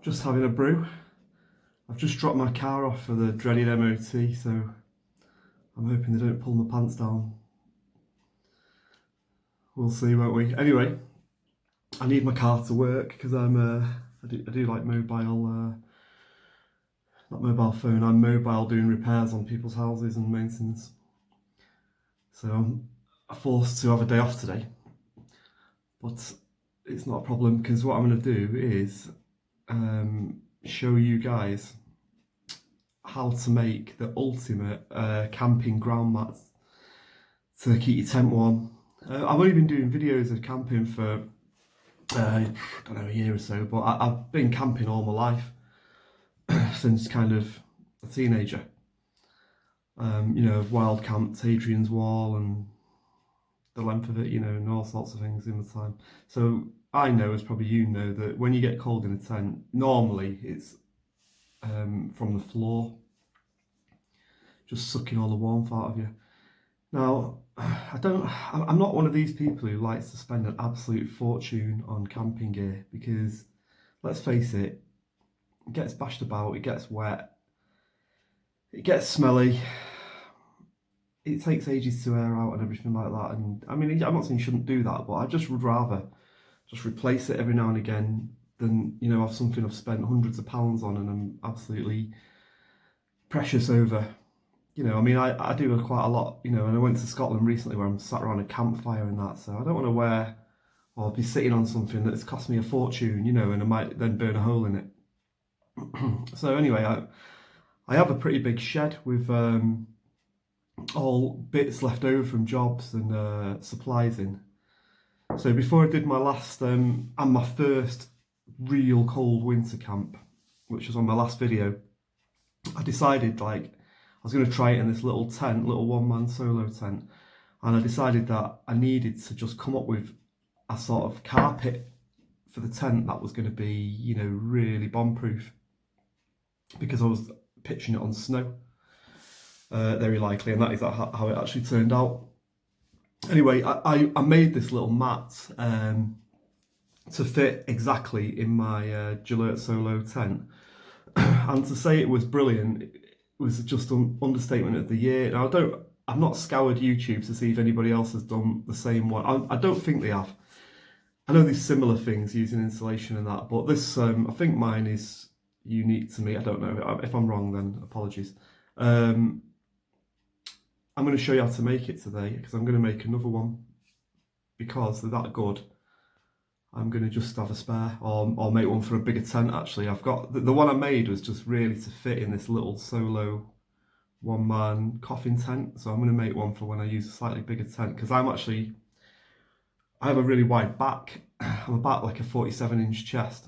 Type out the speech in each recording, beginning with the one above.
just having a brew. I've just dropped my car off for the dreaded MOT, so I'm hoping they don't pull my pants down. We'll see, won't we? Anyway, I need my car to work because I do like mobile, not mobile phone, I'm mobile doing repairs on people's houses and maintenance. So I'm forced to have a day off today. But it's not a problem because what I'm going to do is show you guys how to make the ultimate camping ground mats to keep your tent warm. I've only been doing videos of camping for I don't know, a year or so, but I've been camping all my life since kind of a teenager. You know, I've wild camped Hadrian's Wall and the length of it, you know, and all sorts of things in the time. So I know, as probably you know, that when you get cold in a tent, normally it's from the floor, just sucking all the warmth out of you. Now, I'm not one of these people who likes to spend an absolute fortune on camping gear because, let's face it, it gets bashed about, it gets wet, it gets smelly, it takes ages to air out and everything like that. And I mean, I'm not saying you shouldn't do that, but I just would rather just replace it every now and again than, you know, have something I've spent hundreds of pounds on and I'm absolutely precious over. You know, I mean, I do quite a lot, you know, and I went to Scotland recently where I'm sat around a campfire and that, so I don't want to wear or be sitting on something that's cost me a fortune, you know, and I might then burn a hole in it. So anyway, I have a pretty big shed with all bits left over from jobs and supplies in. So before I did my last and my first real cold winter camp, which was on my last video, I decided like I was going to try it in this little tent, little one-man solo tent, and I decided that I needed to just come up with a sort of carpet for the tent that was going to be, you know, really bomb-proof, because I was pitching it on snow, very likely, and that is how it actually turned out. Anyway, I made this little mat to fit exactly in my Gillette Solo tent, and to say it was brilliant was just an understatement of the year. Now, I've not scoured YouTube to see if anybody else has done the same one. I don't think they have. I know there's similar things using insulation and that, but this, I think mine is unique to me. I don't know. If I'm wrong, then apologies. I'm going to show you how to make it today because I'm going to make another one because they're that good. I'm going to just have a spare or make one for a bigger tent. Actually, I've got the one I made was just really to fit in this little solo one-man coffin tent, so I'm going to make one for when I use a slightly bigger tent because I have a really wide back. I'm about like a 47-inch chest,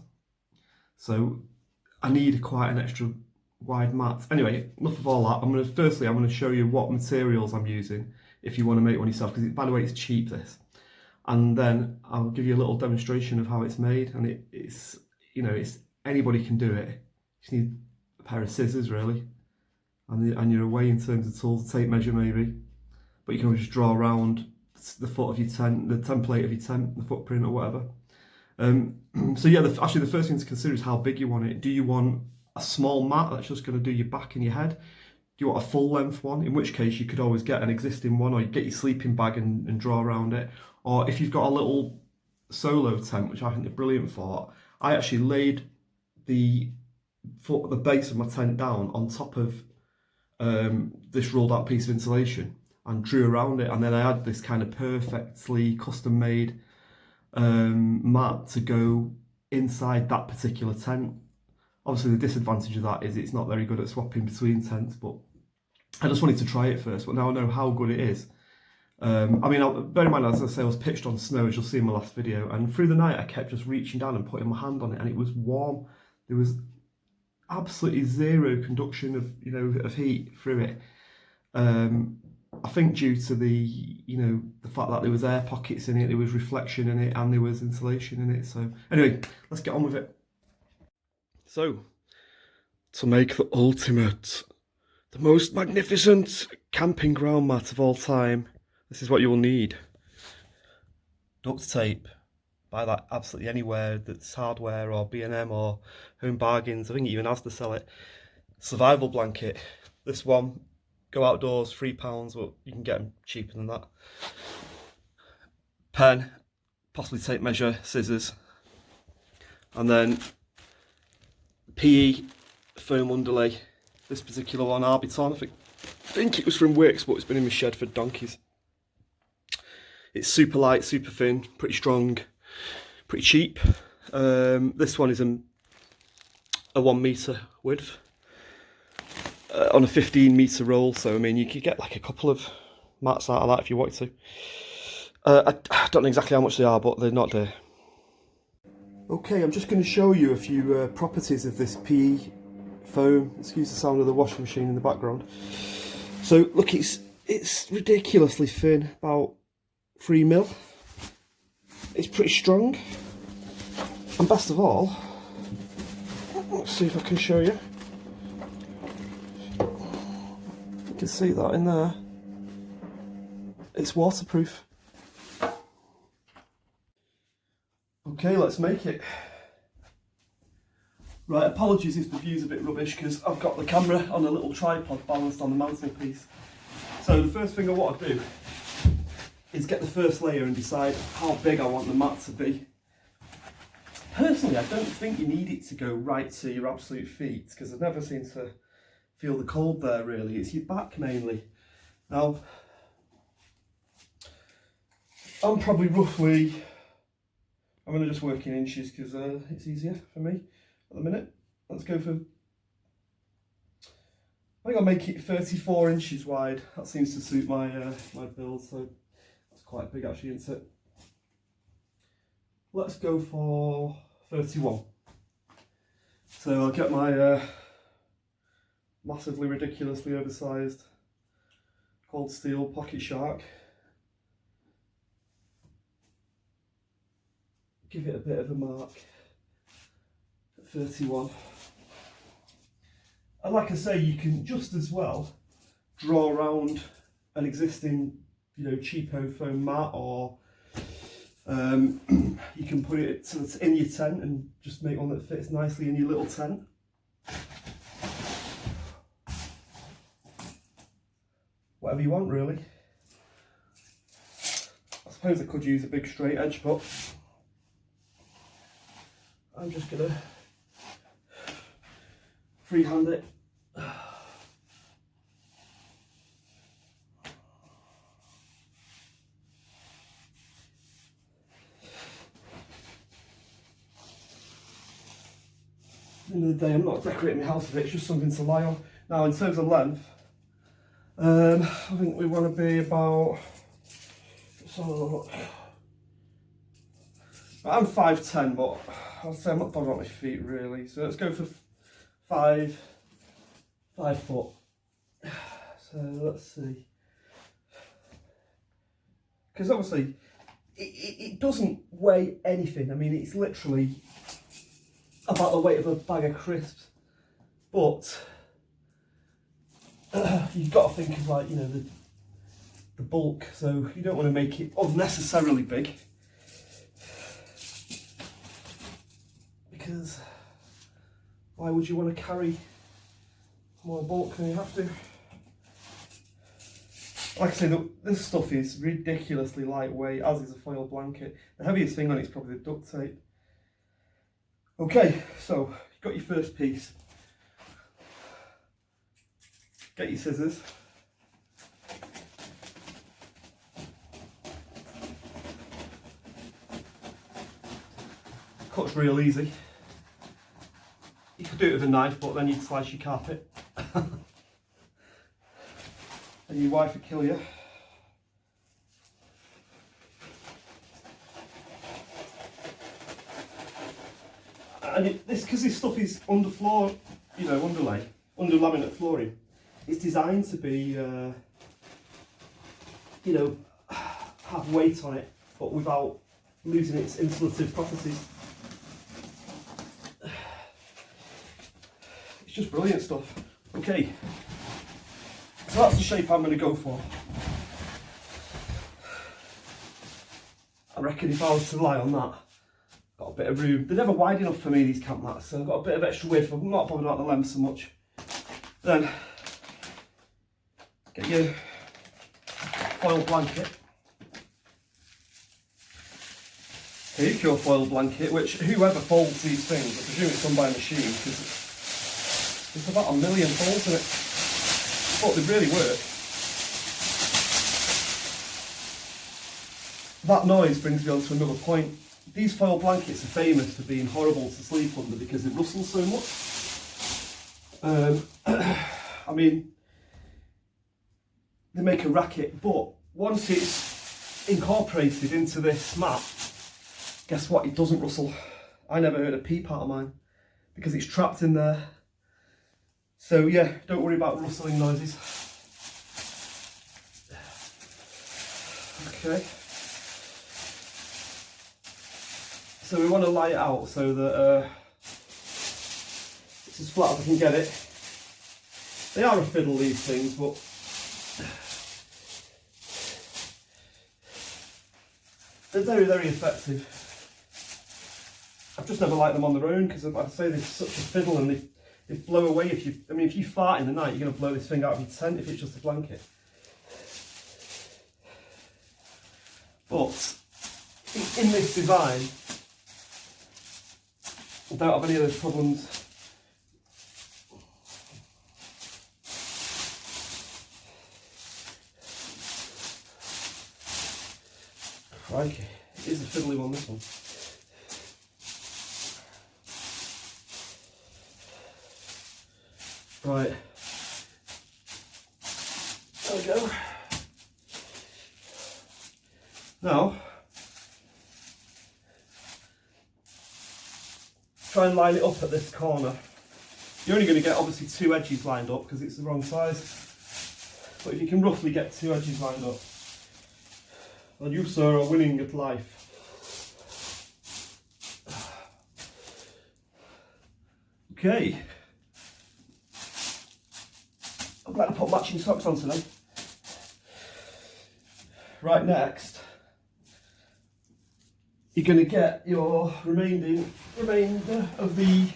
so I need quite an extra wide mat. Anyway, enough of all that. I'm going to show you what materials I'm using if you want to make one yourself, because by the way, it's cheap, this. And then I'll give you a little demonstration of how it's made. And it's, you know, anybody can do it. You just need a pair of scissors, really, and you're away in terms of tools, a tape measure maybe. But you can always just draw around the foot of your tent, the template of your tent, the footprint or whatever. So yeah, actually the first thing to consider is how big you want it. Do you want a small mat that's just going to do your back and your head? Do you want a full length one? In which case you could always get an existing one, or you get your sleeping bag and draw around it. Or if you've got a little solo tent, which I think they're brilliant for, I actually laid the base of my tent down on top of this rolled out piece of insulation and drew around it, and then I had this kind of perfectly custom made mat to go inside that particular tent. Obviously the disadvantage of that is it's not very good at swapping between tents, but I just wanted to try it first, but now I know how good it is. I mean, bear in mind, as I say, I was pitched on snow, as you'll see in my last video, and through the night I kept just reaching down and putting my hand on it, and it was warm. There was absolutely zero conduction of, you know, of heat through it. I think due to the fact that there was air pockets in it, there was reflection in it, and there was insulation in it. So anyway, let's get on with it. So, to make the ultimate, the most magnificent camping ground mat of all time, this is what you will need: duct tape, buy that absolutely anywhere that's hardware or B&M or Home Bargains. I think it even has to sell it. Survival blanket. This one, go outdoors, £3, but you can get them cheaper than that. Pen, possibly tape measure, scissors, and then PE foam underlay. This particular one, Arbiton, I think it was from Wix, but it's been in my shed for donkeys. It's super light, super thin, pretty strong, pretty cheap. This one is a 1 metre width on a 15 metre roll, so I mean you could get like a couple of mats out of that if you wanted to. I don't know exactly how much they are, but they're not there. Okay, I'm just going to show you a few properties of this PE foam. Excuse the sound of the washing machine in the background. So look, it's ridiculously thin, about 3mm. It's pretty strong, and best of all, let's see if I can show you. You can see that in there. It's waterproof. Okay, let's make it. Right, apologies if the view's a bit rubbish because I've got the camera on a little tripod balanced on the mantelpiece. So the first thing I want to do is get the first layer and decide how big I want the mat to be. Personally, I don't think you need it to go right to your absolute feet because I never seem to feel the cold there really. It's your back mainly. Now, I'm probably roughly, I'm going to just work in inches because it's easier for me at the minute. Let's go for, I think I'll make it 34 inches wide. That seems to suit my my build, so that's quite big actually, isn't it? Let's go for 31. So I'll get my massively ridiculously oversized cold steel pocket shark. Give it a bit of a mark at 31. And like I say, you can just as well draw around an existing, cheapo foam mat, or you can put it so it's in your tent and just make one that fits nicely in your little tent. Whatever you want really. I suppose I could use a big straight edge, but I'm just going to freehand it. At the end of the day, I'm not decorating my house with it, it's just something to lie on. Now, in terms of length, I think we want to be about, let's have a look. I'm 5'10", but I'll say I'm not bothered about my feet really, so let's go for 5 foot. So let's see, because obviously it doesn't weigh anything. I mean, it's literally about the weight of a bag of crisps, but you've got to think of, like, the bulk, so you don't want to make it unnecessarily big, because why would you want to carry more bulk than you have to? Like I say, this stuff is ridiculously lightweight, as is a foil blanket. The heaviest thing on it is probably the duct tape. Okay, so you've got your first piece. Get your scissors. Cuts real easy. You could do it with a knife, but then you'd slice your carpet. And your wife would kill you. And because this stuff is under floor, underlay, under laminate flooring, it's designed to be, have weight on it, but without losing its insulative properties. It's just brilliant stuff. Okay, so that's the shape I'm going to go for. I reckon if I was to lie on that, Got a bit of room. They're never wide enough for me, these camp mats, so I've got a bit of extra width. I'm not bothered about the length so much. Then get your foil blanket. A pure foil blanket, which whoever folds these things, I presume it's done by a machine, because there's about 1 million folds in it. But they really work. That noise brings me on to another point. These foil blankets are famous for being horrible to sleep under because they rustle so much. I mean, they make a racket, but once it's incorporated into this mat, guess what? It doesn't rustle. I never heard a peep out of mine because it's trapped in there. So yeah, don't worry about rustling noises. Okay. So we want to lie it out so that it's as flat as I can get it. They are a fiddle, these things, but they're very, very effective. I've just never liked them on their own because, like I say, they're such a fiddle and they blow away if you. I mean, if you fart in the night, you're going to blow this thing out of your tent if it's just a blanket. But in this design, I don't have any of those problems. Crikey, it is a fiddly one, this one. Right, there we go. Now, try and line it up at this corner. You're only going to get obviously 2 edges lined up because it's the wrong size. But if you can roughly get 2 edges lined up, then you, sir, are winning at life. Okay. I'm glad I put matching socks on today. Right, next, you're going to get your remainder of the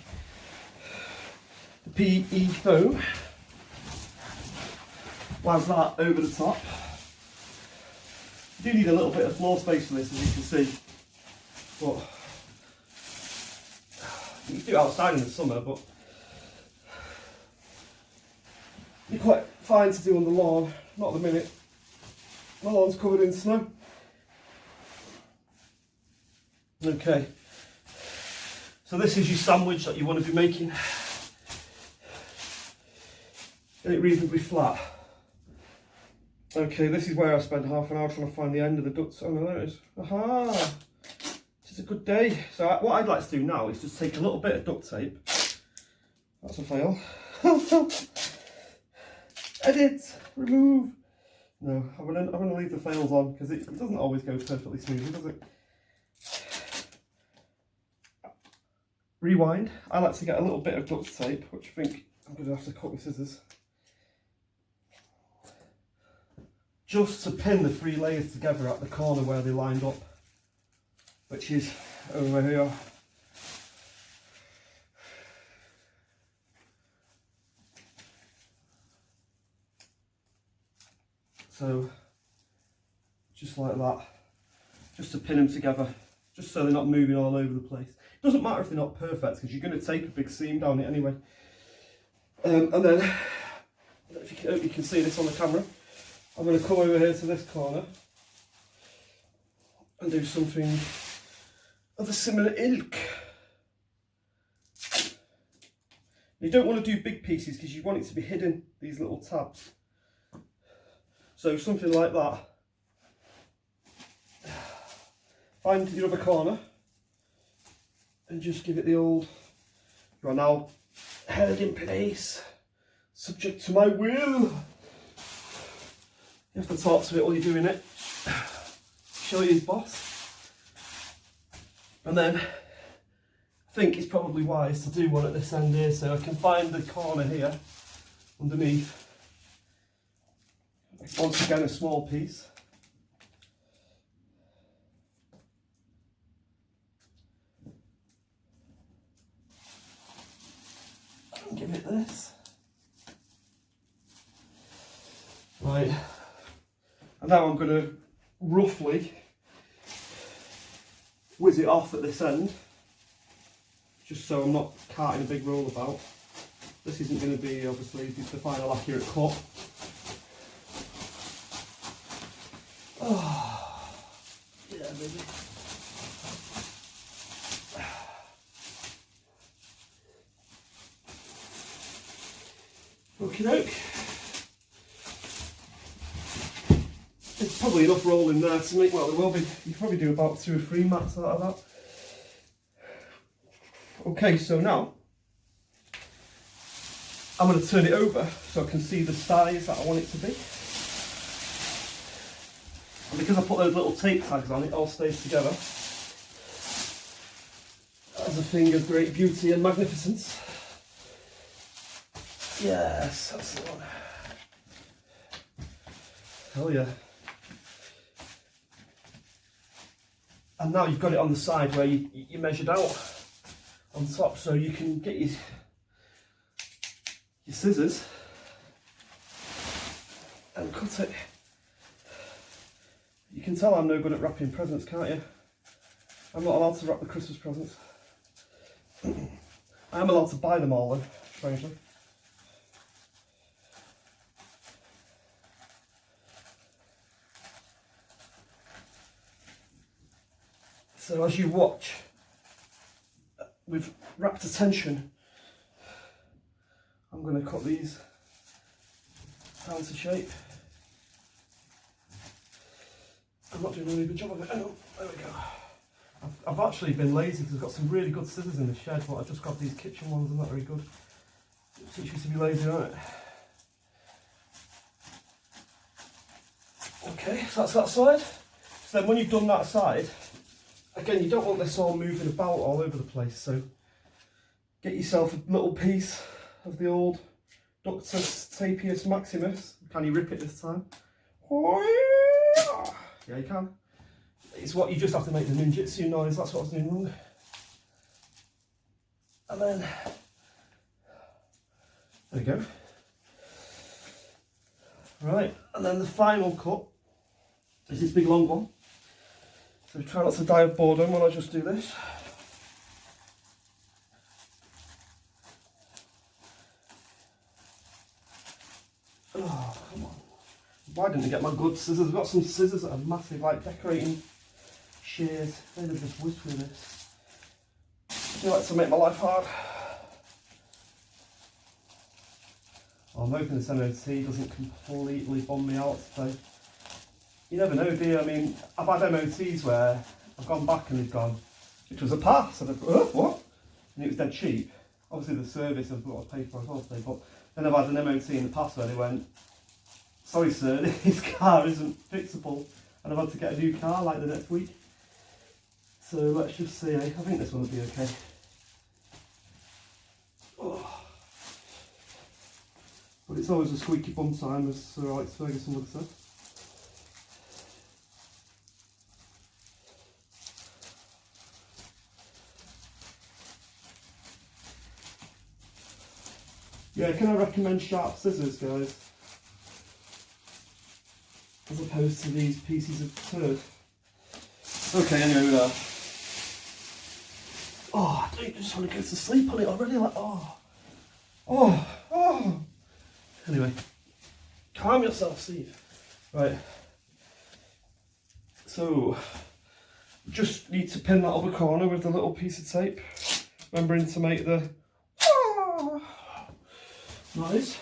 PE foam. Las that over the top. You do need a little bit of floor space for this, as you can see, but you can do it outside in the summer, but you're quite fine to do on the lawn. Not at the minute. My lawn's covered in snow. Okay, so this is your sandwich that you want to be making. Get it reasonably flat. Okay, this is where I spent half an hour trying to find the end of the duct. Oh no, there it is. Aha! This is a good day. So what I'd like to do now is just take a little bit of duct tape. That's a fail. Edit! Remove! No, I'm gonna leave the fails on because it doesn't always go perfectly smoothly, does it? Rewind. I like to get a little bit of duct tape, which I think I'm going to have to cut with scissors. Just to pin the 3 layers together at the corner where they lined up, which is over here. So, just like that, just to pin them together, just so they're not moving all over the place. It doesn't matter if they're not perfect because you're going to tape a big seam down it anyway. And then, if you can see this on the camera, I'm going to come over here to this corner and do something of a similar ilk. You don't want to do big pieces because you want it to be hidden, these little tabs. So something like that. Find your other corner and just give it the old, you are now held in place, subject to my will. You have to talk to it while you're doing it. Show you his boss. And then I think it's probably wise to do one at this end here so I can find the corner here underneath. Once again, a small piece. now I'm going to roughly whiz it off at this end, just so I'm not carting a big roll about. This isn't going to be obviously the final accurate cut. Oh, yeah, baby. Okie doke. There's probably enough roll in there to make, well, there will be, you probably do about 2 or 3 mats out of that. Okay, so now I'm going to turn it over so I can see the size that I want it to be. And because I put those little tape tags on, it all stays together as a thing of great beauty and magnificence. Yes, that's the one. Hell yeah. And now you've got it on the side where you measured out on top, so you can get your scissors and cut it. You can tell I'm no good at wrapping presents, can't you? I'm not allowed to wrap the Christmas presents. I am allowed to buy them all though, strangely. So as you watch, with rapt attention, I'm going to cut these down to shape. I'm not doing a really good job of it. Oh, there we go. I've actually been lazy because I've got some really good scissors in the shed, but I've just got these kitchen ones. They're not very good. It teaches you to be lazy, don't it? Okay, so that's that side. So then when you've done that side, again, you don't want this all moving about all over the place, so get yourself a little piece of the old Ductus Tapius Maximus. Can you rip it this time? Yeah, you can. It's what you just have to make the ninjutsu noise, that's what I was doing wrong. And then, there we go. Right, and then the final cut is this big long one. So try not to die of boredom when I just do this. Oh, come on. Why didn't I get my good scissors? I've got some scissors that are massive, like decorating shears. They'd have just whizzed through this. They like to make my life hard. Well, I'm hoping this MOT doesn't completely bum me out today. You never know, do you? I mean, I've had MOTs where I've gone back and they've gone, which was a pass, and I've gone, what? And it was dead cheap. Obviously the service I've got to pay for as well today, but then I've had an MOT in the past where they went, sorry sir, this car isn't fixable, and I've had to get a new car like the next week. So let's just see, I think this one will be okay. Oh. But it's always a squeaky bum time, as Sir Alex Ferguson would have said. Yeah, can I recommend sharp scissors, guys? As opposed to these pieces of turd. Okay, anyway, we are. Oh, I don't just want to go to sleep on it already, like, oh. Anyway, calm yourself, Steve. Right. So, just need to pin that other corner with the little piece of tape. Remembering to make the noise.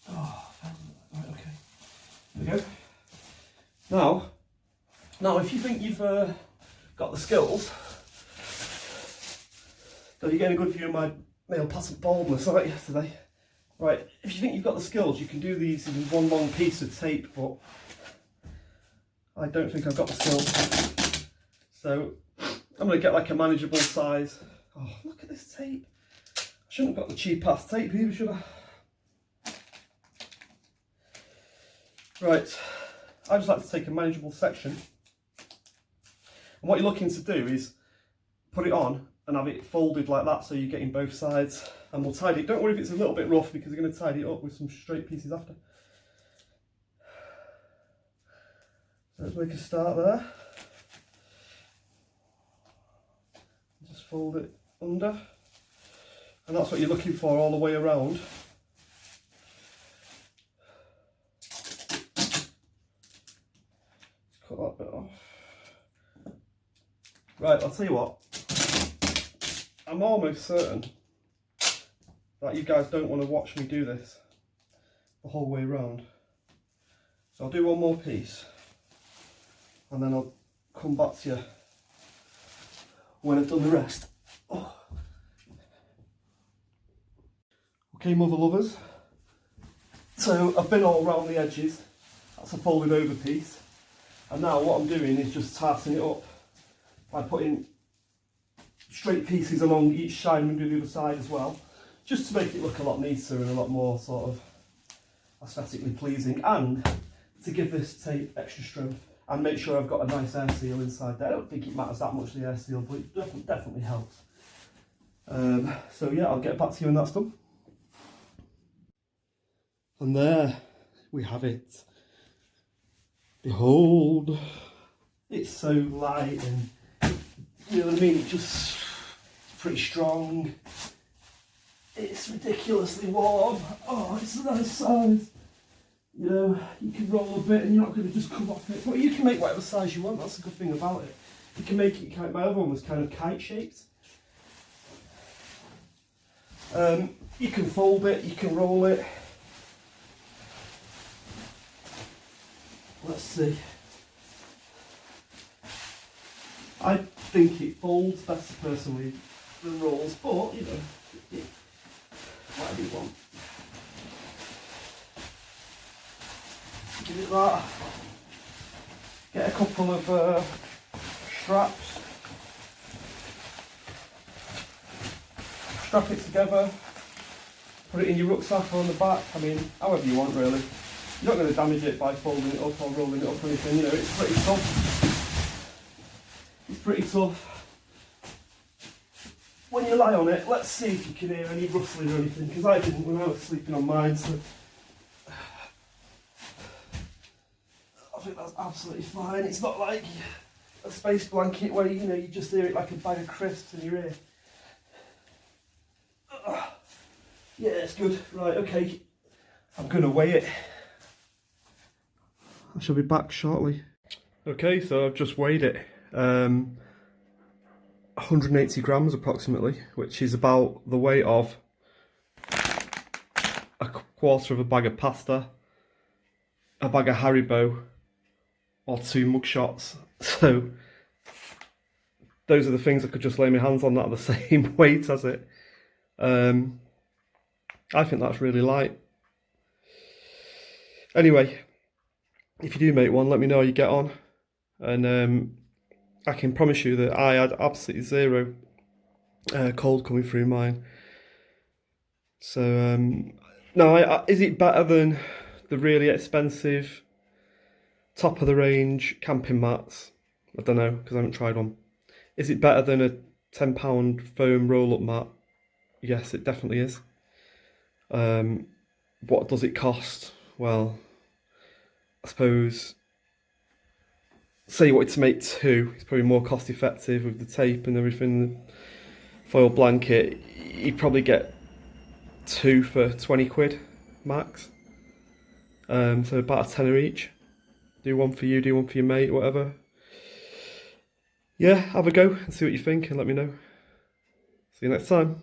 Oh, right, okay. There we go. Now, if you think you've got the skills, so you're getting a good view of my male pattern baldness, I bet yesterday. Right, if you think you've got the skills, you can do these in one long piece of tape, but I don't think I've got the skills. So I'm going to get like a manageable size. Oh, look at this tape. I shouldn't have got the cheap ass tape either, should I? Right, I just like to take a manageable section. And what you're looking to do is put it on and have it folded like that so you're getting both sides. And we'll tidy it. Don't worry if it's a little bit rough because we're going to tidy it up with some straight pieces after. So let's make a start there. Just fold it under. And that's what you're looking for all the way around. Let's cut that bit off. Right, I'll tell you what. I'm almost certain that you guys don't want to watch me do this the whole way around. So I'll do one more piece and then I'll come back to you when I've done the rest. Oh. Okay, mother lovers. So I've been all around the edges. That's a folded over piece. And now what I'm doing is just tarting it up by putting straight pieces along each side and do the other side as well, just to make it look a lot neater and a lot more sort of aesthetically pleasing, and to give this tape extra strength and make sure I've got a nice air seal inside there. I don't think it matters that much, the air seal, but it definitely helps. So yeah, I'll get back to you when that's done. And there we have it. Behold, it's so light and, you know what I mean, it just, it's pretty strong. It's ridiculously warm. Oh, it's a nice size. You know, you can roll a bit and you're not going to just come off it. But you can make whatever size you want, that's the good thing about it. You can make it kind of, my other one was kind of kite shaped. You can fold it, you can roll it. Let's see. I think it folds better personally than rolls, but you know, whatever you want. Give it that. Get a couple of straps. Strap it together. Put it in your rucksack or on the back. I mean, however you want really. You're not going to damage it by folding it up or rolling it up or anything, you know, it's pretty tough. It's pretty tough. When you lie on it, let's see if you can hear any rustling or anything, because I didn't when I was sleeping on mine, so I think that's absolutely fine. It's not like a space blanket where, you know, you just hear it like a bag of crisps in your ear. Yeah, it's good. Right, okay. I'm going to weigh it. I shall be back shortly. Okay, so I've just weighed it. 180 grams approximately, which is about the weight of a quarter of a bag of pasta, a bag of Haribo, or 2 mug shots. So those are the things I could just lay my hands on that are the same weight as it. I think that's really light. Anyway, if you do make one, let me know how you get on, and I can promise you that I had absolutely zero cold coming through mine. So now, is it better than the really expensive top of the range camping mats? I don't know, because I haven't tried one. Is it better than a £10 foam roll-up mat? Yes, it definitely is. What does it cost? Well, I suppose, say you wanted to make 2, it's probably more cost effective with the tape and everything, the foil blanket. You'd probably get 2 for 20 quid max. So about a tenner each. Do one for you, do one for your mate, whatever. Yeah, have a go and see what you think and let me know. See you next time.